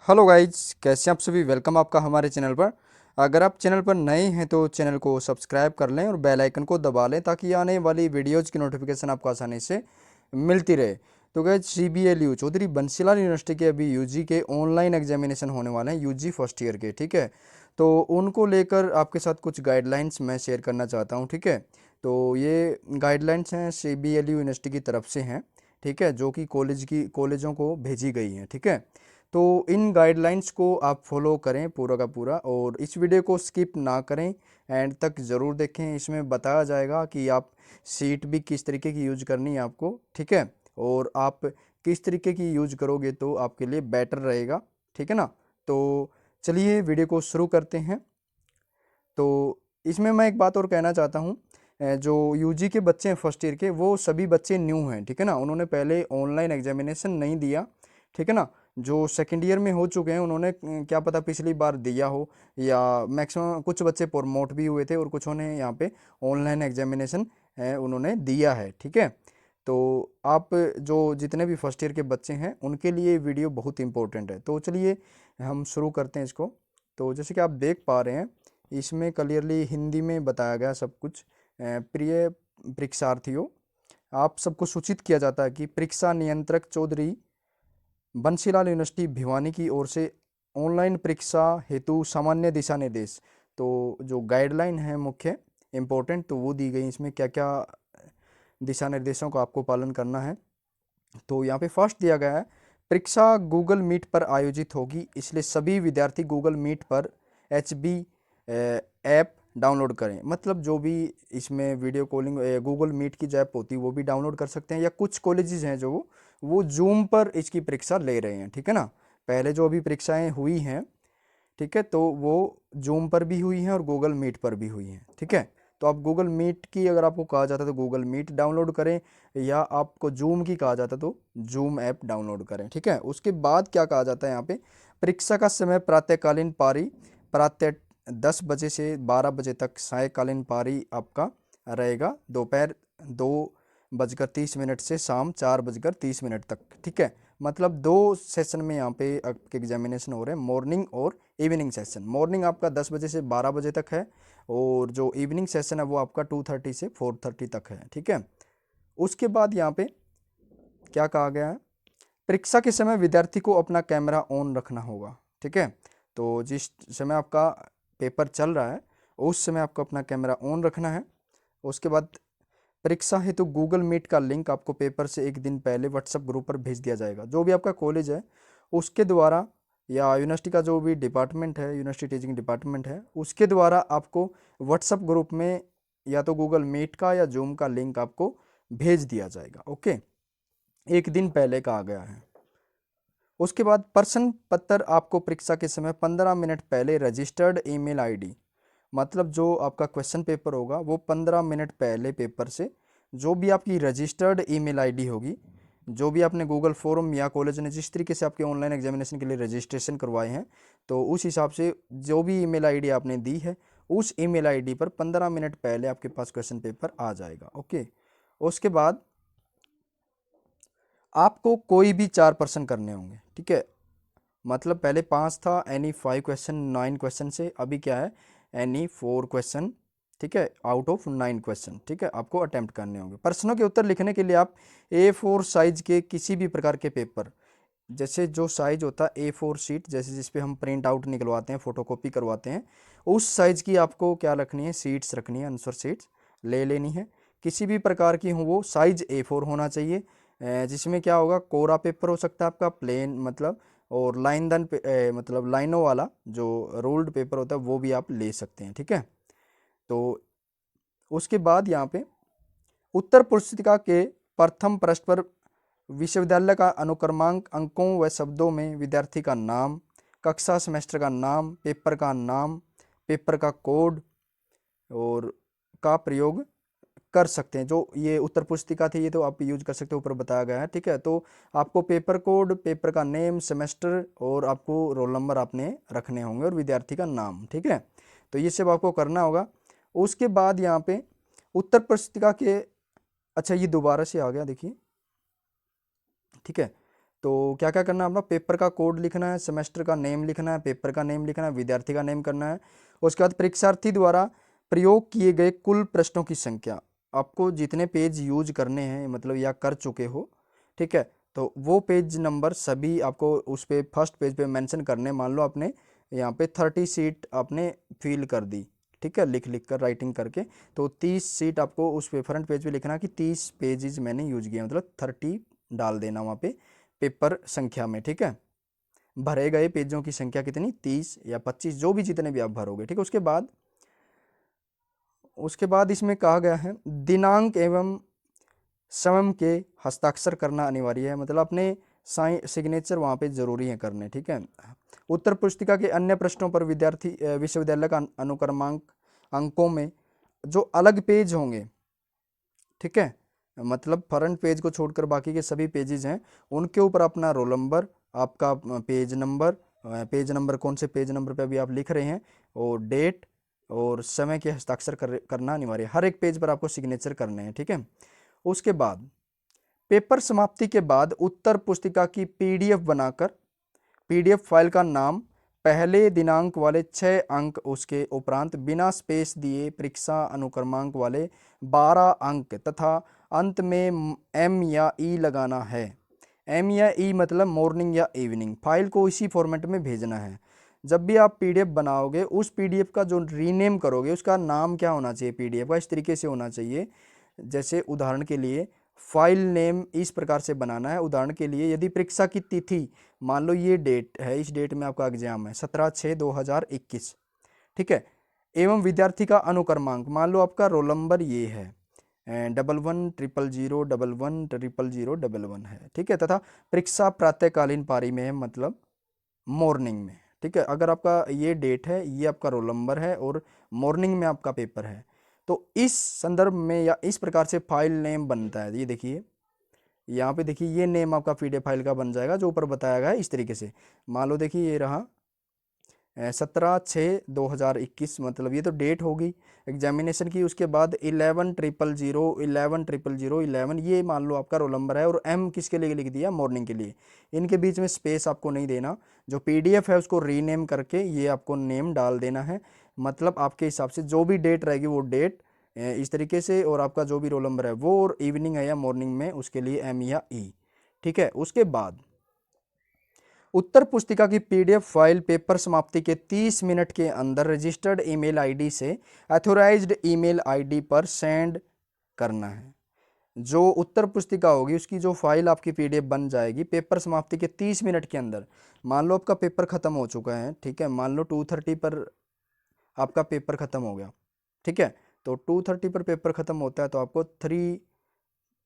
Hello guys, कैसे हैं आप सभी। वेलकम आपका हमारे चैनल पर। अगर आप चैनल पर नए हैं तो चैनल को सब्सक्राइब कर लें और बेल आइकन को दबा लें ताकि आने वाली वीडियोज़ की नोटिफिकेशन आपको आसानी से मिलती रहे। तो guys, CBLU Chaudhary Bansilal university के अभी यूजी के ऑनलाइन एग्जामिनेशन होने वाले हैं, यूजी फर्स्ट ईयर के। ठीक है, तो उनको लेकर आपके साथ कुछ गाइडलाइंस मैं शेयर करना चाहता हूँ। ठीक है, तो ये गाइडलाइंस हैं CBLU यूनिवर्सिटी की तरफ से हैं। ठीक है, जो कि कॉलेजों को भेजी गई हैं। ठीक है, तो इन गाइडलाइंस को आप फॉलो करें पूरा का पूरा, और इस वीडियो को स्किप ना करें, एंड तक ज़रूर देखें। इसमें बताया जाएगा कि आप सीट भी किस तरीके की यूज करनी है आपको। ठीक है, और आप किस तरीके की यूज करोगे तो आपके लिए बेटर रहेगा। ठीक है ना। तो चलिए वीडियो को शुरू करते हैं। तो इसमें मैं एक बात और कहना चाहता हूँ, जो यूजी के बच्चे हैं फर्स्ट ईयर के, वो सभी बच्चे न्यू हैं। ठीक है ना, उन्होंने पहले ऑनलाइन एग्जामिनेशन नहीं दिया। ठीक है ना, जो सेकेंड ईयर में हो चुके हैं उन्होंने क्या पता पिछली बार दिया हो, या मैक्सिमम कुछ बच्चे प्रमोट भी हुए थे और कुछों ने यहाँ पे ऑनलाइन एग्जामिनेशन उन्होंने दिया है। ठीक है, तो आप जो जितने भी फर्स्ट ईयर के बच्चे हैं उनके लिए वीडियो बहुत इंपॉर्टेंट है। तो चलिए हम शुरू करते हैं इसको। तो जैसे कि आप देख पा रहे हैं, इसमें क्लियरली हिंदी में बताया गया सब कुछ। प्रिय परीक्षार्थियों, आप सबको सूचित किया जाता है कि परीक्षा नियंत्रक चौधरी बंसीलाल यूनिवर्सिटी भिवानी की ओर से ऑनलाइन परीक्षा हेतु सामान्य दिशा निर्देश, तो जो गाइडलाइन है मुख्य इम्पोर्टेंट, तो वो दी गई। इसमें क्या क्या दिशा निर्देशों का आपको पालन करना है। तो यहाँ पे फर्स्ट दिया गया है, परीक्षा गूगल मीट पर आयोजित होगी, इसलिए सभी विद्यार्थी गूगल मीट पर HB ऐप डाउनलोड करें। मतलब जो भी इसमें वीडियो कॉलिंग गूगल मीट की जो ऐप होती है वो भी डाउनलोड कर सकते हैं, या कुछ कॉलेजेस हैं जो वो जूम पर इसकी परीक्षा ले रहे हैं। ठीक है ना, पहले जो अभी परीक्षाएं हुई हैं, ठीक है, तो वो जूम पर भी हुई हैं और गूगल मीट पर भी हुई हैं। ठीक है, तो आप गूगल मीट की अगर आपको कहा जाता है तो गूगल मीट डाउनलोड करें, या आपको जूम की कहा जाता है तो जूम ऐप डाउनलोड करें। ठीक है, उसके बाद क्या कहा जाता है यहाँ पे, परीक्षा का समय प्रातःकालीन पारी प्रातः 10 बजे से 12 बजे तक, सायकालीन पारी आपका रहेगा दोपहर 2:30 से शाम 4:30 तक। ठीक है, मतलब दो सेशन में यहाँ पे आपके एग्जामिनेशन हो रहे हैं, मॉर्निंग और इवनिंग सेशन। मॉर्निंग आपका 10 बजे से 12 बजे तक है, और जो इवनिंग सेशन है वो आपका 2:30 से 4:30 तक है। ठीक है, उसके बाद यहाँ पे क्या कहा गया है, परीक्षा के समय विद्यार्थी को अपना कैमरा ऑन रखना होगा। ठीक है, तो जिस समय आपका पेपर चल रहा है उस समय आपको अपना कैमरा ऑन रखना है। उसके बाद परीक्षा हेतु गूगल मीट का लिंक आपको पेपर से एक दिन पहले व्हाट्सएप ग्रुप पर भेज दिया जाएगा। जो भी आपका कॉलेज है उसके द्वारा, या यूनिवर्सिटी का जो भी डिपार्टमेंट है, यूनिवर्सिटी टीचिंग डिपार्टमेंट है, उसके द्वारा आपको व्हाट्सएप ग्रुप में या तो गूगल मीट का या जूम का लिंक आपको भेज दिया जाएगा। ओके, एक दिन पहले कहा गया है। उसके बाद प्रश्न पत्र आपको परीक्षा के समय 15 मिनट पहले रजिस्टर्ड ईमेल आईडी, मतलब जो आपका क्वेश्चन पेपर होगा वो 15 मिनट पहले पेपर से जो भी आपकी रजिस्टर्ड ईमेल आईडी होगी, जो भी आपने गूगल फॉर्म या कॉलेज ने जिस तरीके से आपके ऑनलाइन एग्जामिनेशन के लिए रजिस्ट्रेशन करवाए हैं, तो उस हिसाब से जो भी ईमेल आईडी आपने दी है उस ईमेल आईडी पर 15 मिनट पहले आपके पास क्वेश्चन पेपर आ जाएगा। ओके, उसके बाद आपको कोई भी 4 प्रश्न करने होंगे। ठीक है, मतलब पहले 5 था, एनी 5 क्वेश्चन 9 क्वेश्चन से, अभी क्या है, एनी 4 क्वेश्चन। ठीक है, आउट ऑफ 9 क्वेश्चन। ठीक है, आपको अटेम्प्ट करने होंगे। प्रश्नों के उत्तर लिखने के लिए आप A4 साइज के किसी भी प्रकार के पेपर, जैसे जो साइज होता है A4 शीट, जैसे जिस पे हम प्रिंट आउट निकलवाते हैं, फोटोकॉपी करवाते हैं, उस साइज की आपको क्या रखनी है, सीट्स रखनी है, आंसर सीट्स ले लेनी है। किसी भी प्रकार की हो वो साइज A4 होना चाहिए। जिसमें क्या होगा, कोरा पेपर हो सकता है आपका, प्लेन मतलब, और लाइनदान मतलब लाइनों वाला जो रोल्ड पेपर होता है वो भी आप ले सकते हैं। ठीक है, तो उसके बाद यहाँ पे उत्तर पुस्तिका के प्रथम पृष्ठ पर विश्वविद्यालय का अनुक्रमांक अंकों व शब्दों में विद्यार्थी का नाम, कक्षा सेमेस्टर का नाम, पेपर का नाम, पेपर का कोड और का प्रयोग कर सकते हैं। जो ये उत्तर पुस्तिका थी ये तो आप यूज कर सकते हो, ऊपर बताया गया है। ठीक है, तो आपको पेपर कोड, पेपर का नेम, सेमेस्टर और आपको रोल नंबर आपने रखने होंगे, और विद्यार्थी का नाम। ठीक है, तो ये सब आपको करना होगा। उसके बाद यहाँ पे उत्तर पुस्तिका के, अच्छा ये दोबारा से आ गया देखिए। ठीक है, तो क्या क्या करना है, अपना पेपर का कोड लिखना है, सेमेस्टर का नेम लिखना है, पेपर का नेम लिखना है, विद्यार्थी का नेम करना है। उसके बाद परीक्षार्थी द्वारा प्रयोग किए गए कुल प्रश्नों की संख्या, आपको जितने पेज यूज करने हैं मतलब या कर चुके हो, ठीक है, तो वो पेज नंबर सभी आपको उस पे फर्स्ट पेज पे मेंशन करने। मान लो आपने यहाँ पे 30 सीट आपने फिल कर दी, ठीक है, लिख लिख कर राइटिंग करके, तो 30 सीट आपको उस पे फ्रंट पेज पे लिखना कि 30 पेजेस मैंने यूज किए, मतलब 30 डाल देना वहाँ पे पेपर संख्या में, ठीक है। भरे गए पेजों की संख्या कितनी, 30 या 25, जो भी जितने भी आप भरोगे, ठीक है। उसके बाद इसमें कहा गया है दिनांक एवं स्वयं के हस्ताक्षर करना अनिवार्य है, मतलब अपने साइन सिग्नेचर वहाँ पे जरूरी है करने, ठीक है। उत्तर पुस्तिका के अन्य प्रश्नों पर विद्यार्थी विश्वविद्यालय का अनुक्रमांक अंकों में जो अलग पेज होंगे, ठीक है, मतलब फ्रंट पेज को छोड़कर बाकी के सभी पेजेस हैं उनके ऊपर अपना रोल नंबर, आपका पेज नंबर कौन से पेज नंबर पे अभी आप लिख रहे हैं, और डेट और समय के हस्ताक्षर करना अनिवार्य है। हर एक पेज पर आपको सिग्नेचर करने हैं, ठीक है। उसके बाद पेपर समाप्ति के बाद उत्तर पुस्तिका की पीडीएफ बनाकर पीडीएफ फाइल का नाम पहले दिनांक वाले 6 अंक, उसके उपरांत बिना स्पेस दिए परीक्षा अनुक्रमांक वाले 12 अंक तथा अंत में एम या ई लगाना है। एम या ई मतलब मॉर्निंग या इवनिंग। फाइल को इसी फॉर्मेट में भेजना है। जब भी आप पीडीएफ बनाओगे उस पीडीएफ का जो रीनेम करोगे उसका नाम क्या होना चाहिए, पीडीएफ का इस तरीके से होना चाहिए। जैसे उदाहरण के लिए फाइल नेम इस प्रकार से बनाना है। उदाहरण के लिए यदि परीक्षा की तिथि, मान लो ये डेट है, इस डेट में आपका एग्जाम है 17/6/2021, ठीक है, एवं विद्यार्थी का अनुक्रमांक, मान लो आपका रोल नंबर ये है 11000011000011 है, ठीक है, तथा परीक्षा प्रातःकालीन पारी में है, मतलब मॉर्निंग में, ठीक है। अगर आपका ये डेट है, ये आपका रोल नंबर है और मॉर्निंग में आपका पेपर है, तो इस संदर्भ में या इस प्रकार से फाइल नेम बनता है। ये देखिए यहाँ पे, देखिए ये नेम आपका पीडीएफ फाइल का बन जाएगा जो ऊपर बताया गया है इस तरीके से। मान लो देखिए ये रहा 17/6/2021, मतलब ये तो डेट होगी एग्जामिनेशन की। उसके बाद 11/0001111 ये मान लो आपका रोल नंबर है, और एम किसके लिए लिख दिया, मॉर्निंग के लिए। इनके बीच में स्पेस आपको नहीं देना। जो पीडीएफ है उसको रीनेम करके ये आपको नेम डाल देना है, मतलब आपके हिसाब से जो भी डेट रहेगी वो डेट इस तरीके से, और आपका जो भी रोल नंबर है वो, और इवनिंग है या मॉर्निंग में उसके लिए एम या ई, ठीक है। उसके बाद उत्तर पुस्तिका की पीडीएफ फाइल पेपर समाप्ति के 30 मिनट के अंदर रजिस्टर्ड ईमेल आईडी से ऑथोराइज्ड ईमेल आईडी पर सेंड करना है। जो उत्तर पुस्तिका होगी उसकी जो फाइल आपकी पीडीएफ बन जाएगी पेपर समाप्ति के 30 मिनट के अंदर। मान लो आपका पेपर खत्म हो चुका है, ठीक है, मान लो 2:30 पर आपका पेपर खत्म हो गया, ठीक है, तो 2:30 पर पेपर खत्म होता है, तो आपको 3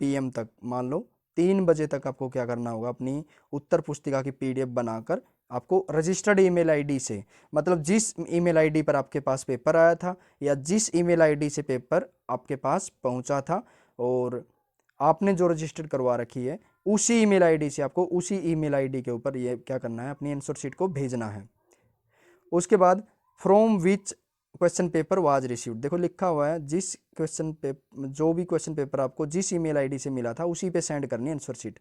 PM तक, मान लो 3 बजे तक आपको क्या करना होगा, अपनी उत्तर पुस्तिका की पीडीएफ बनाकर आपको रजिस्टर्ड ईमेल आईडी से, मतलब जिस ईमेल आईडी पर आपके पास पेपर आया था या जिस ईमेल आईडी से पेपर आपके पास पहुंचा था और आपने जो रजिस्टर्ड करवा रखी है, उसी ईमेल आईडी से आपको उसी ईमेल आईडी के ऊपर ये क्या करना है, अपनी आंसर शीट को भेजना है। उसके बाद from which question paper was received, देखो लिखा हुआ है जिस क्वेश्चन पेपर, जो भी क्वेश्चन पेपर आपको जिस ईमेल आईडी से मिला था उसी पे सेंड करनी है आंसर शीट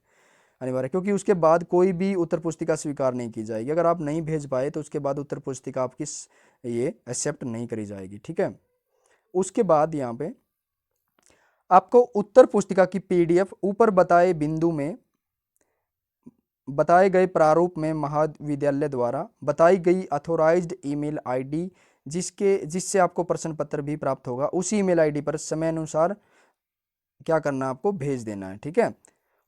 अनिवार्य, क्योंकि उसके बाद कोई भी उत्तर पुस्तिका स्वीकार नहीं की जाएगी। अगर आप नहीं भेज पाए तो उसके बाद उत्तर पुस्तिका आपकी ये एक्सेप्ट नहीं करी जाएगी, ठीक है। उसके बाद यहाँ पे आपको उत्तर पुस्तिका की पीडीएफ ऊपर बताए बिंदु में बताए गए प्रारूप में महाविद्यालय द्वारा बताई गई अथोराइज्ड ईमेल आईडी जिससे आपको प्रश्न पत्र भी प्राप्त होगा, उसी ईमेल आईडी पर समय अनुसार क्या करना, आपको भेज देना है, ठीक है।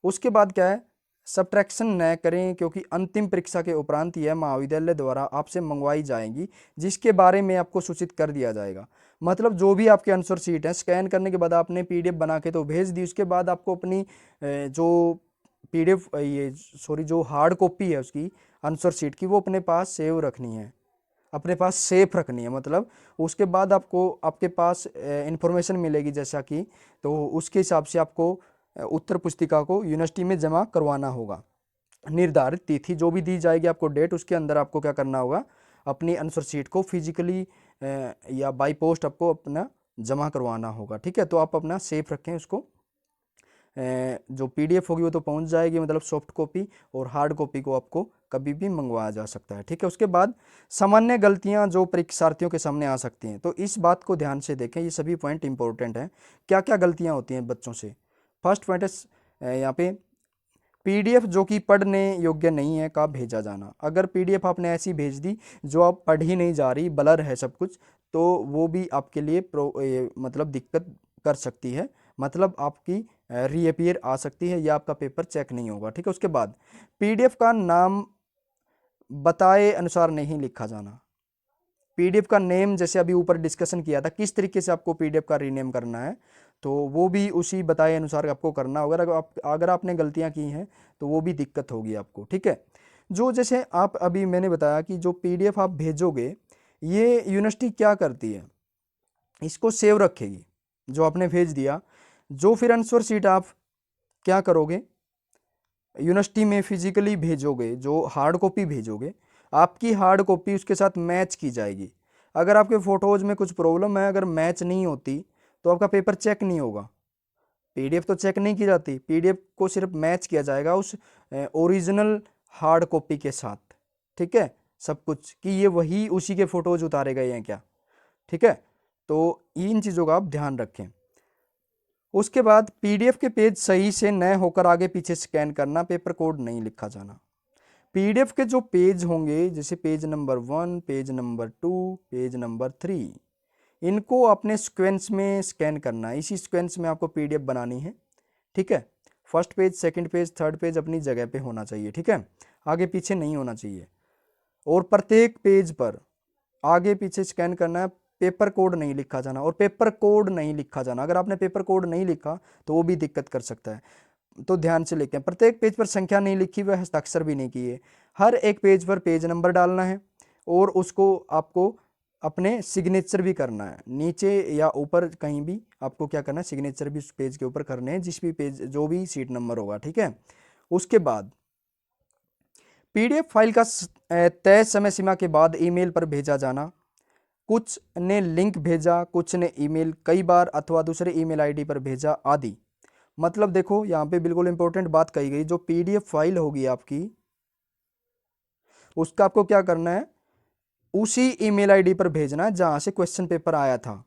उसके बाद क्या है, सब्ट्रैक्शन न करें क्योंकि अंतिम परीक्षा के उपरांत यह महाविद्यालय द्वारा आपसे मंगवाई जाएंगी, जिसके बारे में आपको सूचित कर दिया जाएगा। मतलब जो भी आपके आंसर शीट है स्कैन करने के बाद आपने पीडीएफ बना के तो भेज दी, उसके बाद आपको अपनी जो पीडीएफ ये सॉरी जो हार्ड कॉपी है उसकी आंसर शीट की वो अपने पास सेव रखनी है, अपने पास सेफ रखनी है। मतलब उसके बाद आपको आपके पास इंफॉर्मेशन मिलेगी जैसा कि, तो उसके हिसाब से आपको उत्तर पुस्तिका को यूनिवर्सिटी में जमा करवाना होगा। निर्धारित तिथि जो भी दी जाएगी आपको डेट, उसके अंदर आपको क्या करना होगा, अपनी आंसर शीट को फिजिकली या बाई पोस्ट आपको अपना जमा करवाना होगा, ठीक है। तो आप अपना सेफ रखें उसको, जो पीडीएफ होगी वो तो पहुंच जाएगी, मतलब सॉफ्ट कॉपी, और हार्ड कॉपी को आपको कभी भी मंगवाया जा सकता है। ठीक है, उसके बाद सामान्य गलतियां जो परीक्षार्थियों के सामने आ सकती हैं, तो इस बात को ध्यान से देखें, ये सभी पॉइंट इंपॉर्टेंट हैं। क्या क्या गलतियां होती हैं बच्चों से। फर्स्ट पॉइंट है यहाँ पे पीडीएफ जो कि पढ़ने योग्य नहीं है का भेजा जाना। अगर पीडीएफ आपने ऐसी भेज दी जो आप पढ़ ही नहीं जा रही, ब्लर है सब कुछ, तो वो भी आपके लिए मतलब दिक्कत कर सकती है, मतलब आपकी रीअपियर आ सकती है या आपका पेपर चेक नहीं होगा। ठीक है, उसके बाद पीडीएफ का नाम बताए अनुसार नहीं लिखा जाना। पीडीएफ का नेम जैसे अभी ऊपर डिस्कशन किया था, किस तरीके से आपको पीडीएफ का रीनेम करना है, तो वो भी उसी बताए अनुसार आपको करना होगा। अगर आपने गलतियां की हैं तो वो भी दिक्कत होगी आपको। ठीक है, जो जैसे आप अभी मैंने बताया कि जो पीडीएफ आप भेजोगे, ये यूनिवर्सिटी क्या करती है, इसको सेव रखेगी जो आपने भेज दिया। जो फिर आंसर शीट आप क्या करोगे, यूनिवर्सिटी में फिजिकली भेजोगे, जो हार्ड कॉपी भेजोगे, आपकी हार्ड कॉपी उसके साथ मैच की जाएगी। अगर आपके फ़ोटोज़ में कुछ प्रॉब्लम है, अगर मैच नहीं होती तो आपका पेपर चेक नहीं होगा। पीडीएफ तो चेक नहीं की जाती, पीडीएफ को सिर्फ मैच किया जाएगा उस ओरिजिनल हार्ड कॉपी के साथ। ठीक है, सब कुछ कि ये वही उसी के फ़ोटोज़ उतारे गए हैं क्या। ठीक है, तो इन चीज़ों का आप ध्यान रखें। उसके बाद पीडीएफ के पेज सही से न होकर आगे पीछे स्कैन करना, पेपर कोड नहीं लिखा जाना। पीडीएफ के जो पेज होंगे, जैसे page number 1, page number 2, page number 3, इनको अपने सीक्वेंस में स्कैन करना है। इसी सीक्वेंस में आपको पीडीएफ बनानी है। ठीक है, first page, second page, third page अपनी जगह पे होना चाहिए। ठीक है, आगे पीछे नहीं होना चाहिए। और प्रत्येक पेज पर आगे पीछे स्कैन करना है, पेपर कोड नहीं लिखा जाना। और पेपर कोड नहीं लिखा जाना, अगर आपने पेपर कोड नहीं लिखा तो वो भी दिक्कत कर सकता है, तो ध्यान से लिखें। प्रत्येक पेज पर संख्या नहीं लिखी हुई, हस्ताक्षर भी नहीं किए। हर एक पेज पर पेज नंबर डालना है और उसको आपको अपने सिग्नेचर भी करना है, नीचे या ऊपर कहीं भी आपको क्या करना है, सिग्नेचर भी उस पेज के ऊपर करने हैं, जिस भी पेज जो भी सीट नंबर होगा। ठीक है, उसके बाद पीडीएफ फाइल का तय समय सीमा के बाद ईमेल पर भेजा जाना। कुछ ने लिंक भेजा, कुछ ने ईमेल कई बार अथवा दूसरे ईमेल आईडी पर भेजा आदि। मतलब देखो यहाँ पे बिल्कुल इंपॉर्टेंट बात कही गई, जो पीडीएफ फाइल होगी आपकी, उसका आपको क्या करना है, उसी ईमेल आईडी पर भेजना है जहां से क्वेश्चन पेपर आया था।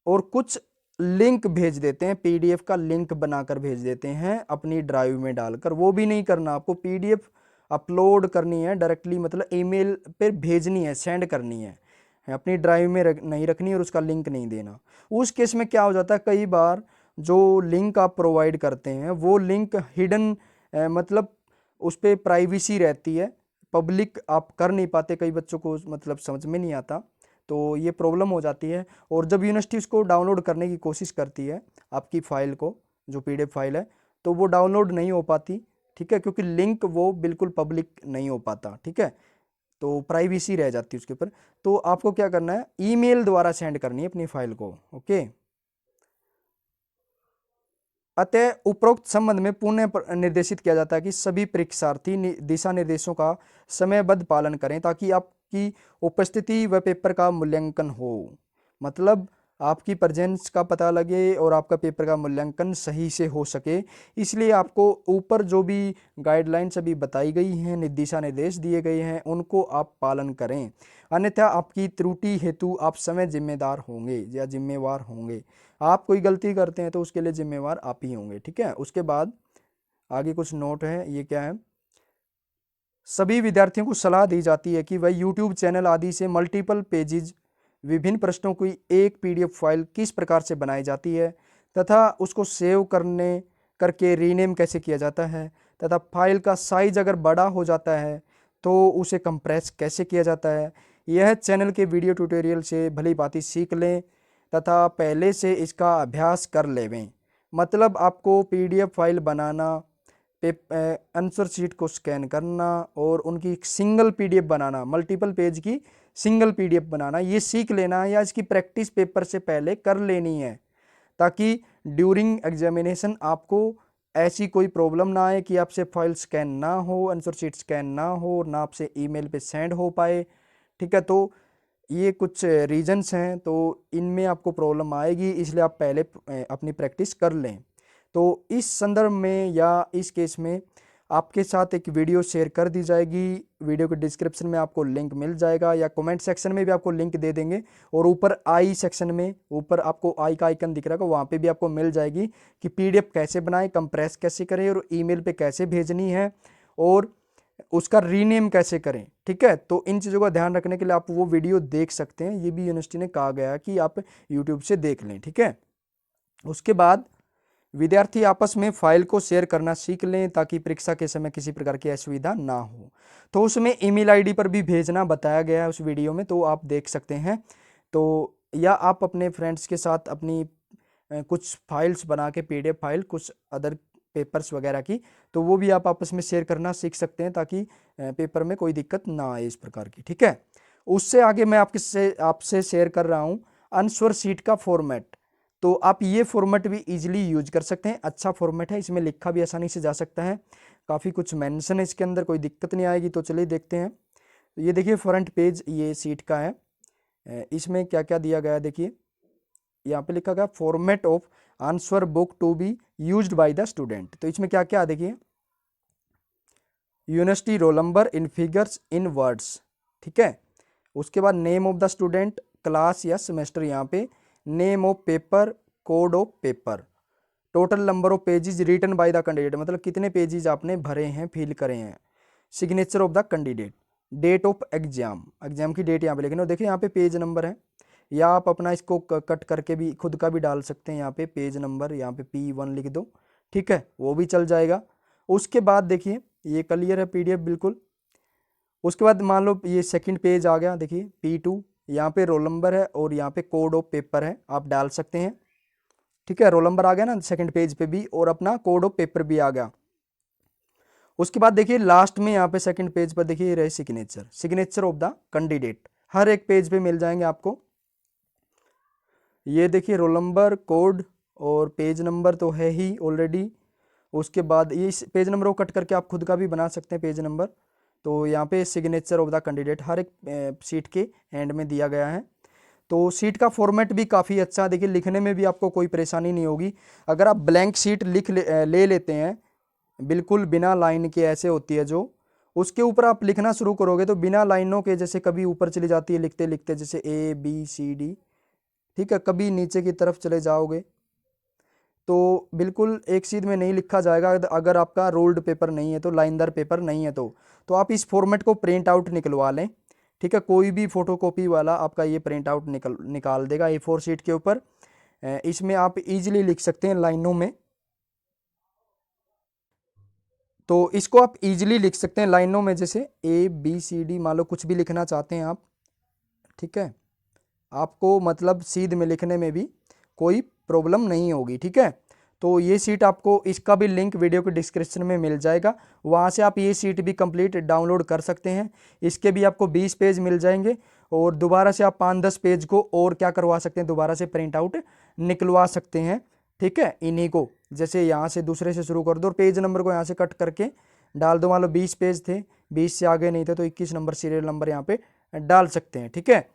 और कुछ लिंक भेज देते हैं, पीडीएफ का लिंक बनाकर भेज देते हैं अपनी ड्राइव में डालकर, वो भी नहीं करना आपको। पीडीएफ अपलोड करनी है डायरेक्टली, मतलब ईमेल पे भेजनी है, सेंड करनी है, अपनी ड्राइव में नहीं रखनी और उसका लिंक नहीं देना। उस केस में क्या हो जाता है, कई बार जो लिंक आप प्रोवाइड करते हैं वो लिंक हिडन, मतलब उस पर प्राइवेसी रहती है, पब्लिक आप कर नहीं पाते, कई बच्चों को मतलब समझ में नहीं आता, तो ये प्रॉब्लम हो जाती है। और जब यूनिवर्सिटी उसको डाउनलोड करने की कोशिश करती है आपकी फ़ाइल को, जो पीडीएफ फाइल है, तो वो डाउनलोड नहीं हो पाती। ठीक है, क्योंकि लिंक वो बिल्कुल पब्लिक नहीं हो पाता। ठीक है, तो प्राइवेसी रह जाती है उसके ऊपर। तो आपको क्या करना है, ईमेल द्वारा सेंड करनी है अपनी फाइल को। ओके, अतः उपरोक्त संबंध में पुनः निर्देशित किया जाता है कि सभी परीक्षार्थी दिशा निर्देशों का समयबद्ध पालन करें ताकि आपकी उपस्थिति व पेपर का मूल्यांकन हो। मतलब आपकी प्रेजेंस का पता लगे और आपका पेपर का मूल्यांकन सही से हो सके, इसलिए आपको ऊपर जो भी गाइडलाइंस अभी बताई गई हैं, दिशा निर्देश दिए गए हैं, उनको आप पालन करें। अन्यथा आपकी त्रुटि हेतु आप समय जिम्मेदार होंगे या जिम्मेवार होंगे। आप कोई गलती करते हैं तो उसके लिए जिम्मेवार आप ही होंगे। ठीक है, उसके बाद आगे कुछ नोट है, ये क्या है, सभी विद्यार्थियों को सलाह दी जाती है कि वह यूट्यूब चैनल आदि से मल्टीपल पेजेज विभिन्न प्रश्नों की एक पीडीएफ फाइल किस प्रकार से बनाई जाती है तथा उसको सेव करने करके रीनेम कैसे किया जाता है, तथा फाइल का साइज अगर बड़ा हो जाता है तो उसे कंप्रेस कैसे किया जाता है, यह चैनल के वीडियो ट्यूटोरियल से भली भांति सीख लें तथा पहले से इसका अभ्यास कर लेवें। मतलब आपको पीडीएफ फाइल बनाना, आंसर शीट को स्कैन करना और उनकी सिंगल पीडीएफ बनाना, मल्टीपल पेज की सिंगल पीडीएफ बनाना, ये सीख लेना है या इसकी प्रैक्टिस पेपर से पहले कर लेनी है, ताकि ड्यूरिंग एग्जामिनेशन आपको ऐसी कोई प्रॉब्लम ना आए कि आपसे फाइल स्कैन ना हो, आंसर शीट स्कैन ना हो, ना आपसे ईमेल पे सेंड हो पाए। ठीक है, तो ये कुछ रीजंस हैं, तो इनमें आपको प्रॉब्लम आएगी, इसलिए आप पहले अपनी प्रैक्टिस कर लें। तो इस संदर्भ में या इस केस में आपके साथ एक वीडियो शेयर कर दी जाएगी। वीडियो के डिस्क्रिप्शन में आपको लिंक मिल जाएगा या कमेंट सेक्शन में भी आपको लिंक दे देंगे, और ऊपर आई सेक्शन में ऊपर आपको आई का आइकन दिख रहा है, वहाँ पे भी आपको मिल जाएगी कि पीडीएफ कैसे बनाएं, कंप्रेस कैसे करें और ईमेल पे कैसे भेजनी है और उसका रीनेम कैसे करें। ठीक है, तो इन चीज़ों का ध्यान रखने के लिए आप वो वीडियो देख सकते हैं। ये भी यूनिवर्सिटी ने कहा गया है कि आप यूट्यूब से देख लें। ठीक है, उसके बाद विद्यार्थी आपस में फाइल को शेयर करना सीख लें ताकि परीक्षा के समय किसी प्रकार की असुविधा ना हो। तो उसमें ईमेल आईडी पर भी भेजना बताया गया है उस वीडियो में, तो आप देख सकते हैं। तो या आप अपने फ्रेंड्स के साथ अपनी कुछ फाइल्स बना के पीडीएफ फाइल, कुछ अदर पेपर्स वगैरह की, तो वो भी आप आपस में शेयर करना सीख सकते हैं ताकि पेपर में कोई दिक्कत ना आए इस प्रकार की। ठीक है, उससे आगे मैं आपसे शेयर कर रहा हूँ आंसर शीट का फॉर्मेट। तो आप ये फॉर्मेट भी इजीली यूज कर सकते हैं। अच्छा फॉर्मेट है, इसमें लिखा भी आसानी से जा सकता है, काफ़ी कुछ मेंशन है इसके अंदर, कोई दिक्कत नहीं आएगी। तो चलिए देखते हैं। तो ये देखिए फ्रंट पेज ये सीट का है, इसमें क्या क्या दिया गया है देखिए। यहाँ पे लिखा गया format of answer book to be used by the student. तो इसमें क्या क्या देखिए, university roll number in figures in words. ठीक है, उसके बाद name of the student, class या सेमेस्टर, यहाँ पे name of paper, code of paper, total number of pages written by the candidate, मतलब कितने पेजेस आपने भरे हैं, फिल करे हैं, signature of the candidate, date of exam, exam की डेट यहाँ पे लिखना। देखिए यहाँ पे पेज नंबर है, या आप अपना इसको कट करके भी खुद का भी डाल सकते हैं। यहाँ पे पेज नंबर, यहाँ पे P1 लिख दो। ठीक है, वो भी चल जाएगा। उसके बाद देखिए ये क्लियर है पीडीएफ बिल्कुल। उसके बाद मान लो ये सेकंड पेज आ गया, देखिए P2, यहाँ पे रोल नंबर है और यहाँ पे कोड ऑफ पेपर है, आप डाल सकते हैं। ठीक है, रोल नंबर आ गया ना सेकंड पेज पे भी, और अपना कोड ऑफ पेपर भी आ गया। उसके बाद देखिए लास्ट में यहाँ पे सेकंड पेज पर देखिए रहे signature, signature of the candidate, हर एक पेज पे मिल जाएंगे आपको। ये देखिए रोल नंबर, कोड और पेज नंबर तो है ही ऑलरेडी। उसके बाद ये इस पेज नंबर को कट करके आप खुद का भी बना सकते हैं पेज नंबर। तो यहाँ पे सिग्नेचर ऑफ द कैंडिडेट हर एक सीट के एंड में दिया गया है। तो सीट का फॉर्मेट भी काफ़ी अच्छा है, देखिए लिखने में भी आपको कोई परेशानी नहीं होगी। अगर आप ब्लैंक सीट ले लेते हैं बिल्कुल बिना लाइन के, ऐसे होती है जो, उसके ऊपर आप लिखना शुरू करोगे तो बिना लाइनों के, जैसे कभी ऊपर चली जाती है लिखते लिखते, जैसे ABCD, ठीक है, कभी नीचे की तरफ चले जाओगे तो बिल्कुल एक सीध में नहीं लिखा जाएगा अगर आपका रोल्ड पेपर नहीं है, तो लाइनदार पेपर नहीं है। तो आप इस फॉर्मेट को प्रिंट आउट निकलवा लें। ठीक है, कोई भी फोटोकॉपी वाला आपका ये प्रिंट आउट निकाल देगा A4 शीट के ऊपर। इसमें आप इजीली लिख सकते हैं लाइनों में, तो इसको आप इजीली लिख सकते हैं लाइनों में, जैसे ABCD मान लो कुछ भी लिखना चाहते हैं आप। ठीक है, आपको मतलब सीध में लिखने में भी कोई प्रॉब्लम नहीं होगी। ठीक है, तो ये सीट आपको, इसका भी लिंक वीडियो के डिस्क्रिप्शन में मिल जाएगा, वहाँ से आप ये सीट भी कंप्लीट डाउनलोड कर सकते हैं। इसके भी आपको 20 पेज मिल जाएंगे और दोबारा से आप 5-10 पेज को और क्या करवा सकते हैं, दोबारा से प्रिंट आउट निकलवा सकते हैं। ठीक है, इन्हीं को जैसे यहाँ से दूसरे से शुरू कर दो और पेज नंबर को यहाँ से कट करके डाल दो। मान लो 20 पेज थे, 20 से आगे नहीं थे तो 21 नंबर सीरियल नंबर यहाँ पे डाल सकते हैं। ठीक है,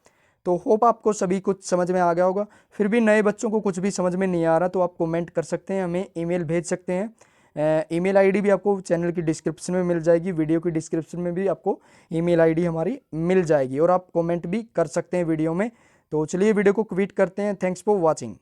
तो होप आपको सभी कुछ समझ में आ गया होगा। फिर भी नए बच्चों को कुछ भी समझ में नहीं आ रहा तो आप कमेंट कर सकते हैं, हमें ईमेल भेज सकते हैं। ईमेल आईडी भी आपको चैनल की डिस्क्रिप्शन में मिल जाएगी, वीडियो की डिस्क्रिप्शन में भी आपको ईमेल आईडी हमारी मिल जाएगी, और आप कमेंट भी कर सकते हैं वीडियो में। तो चलिए वीडियो को क्विट करते हैं। Thanks for watching.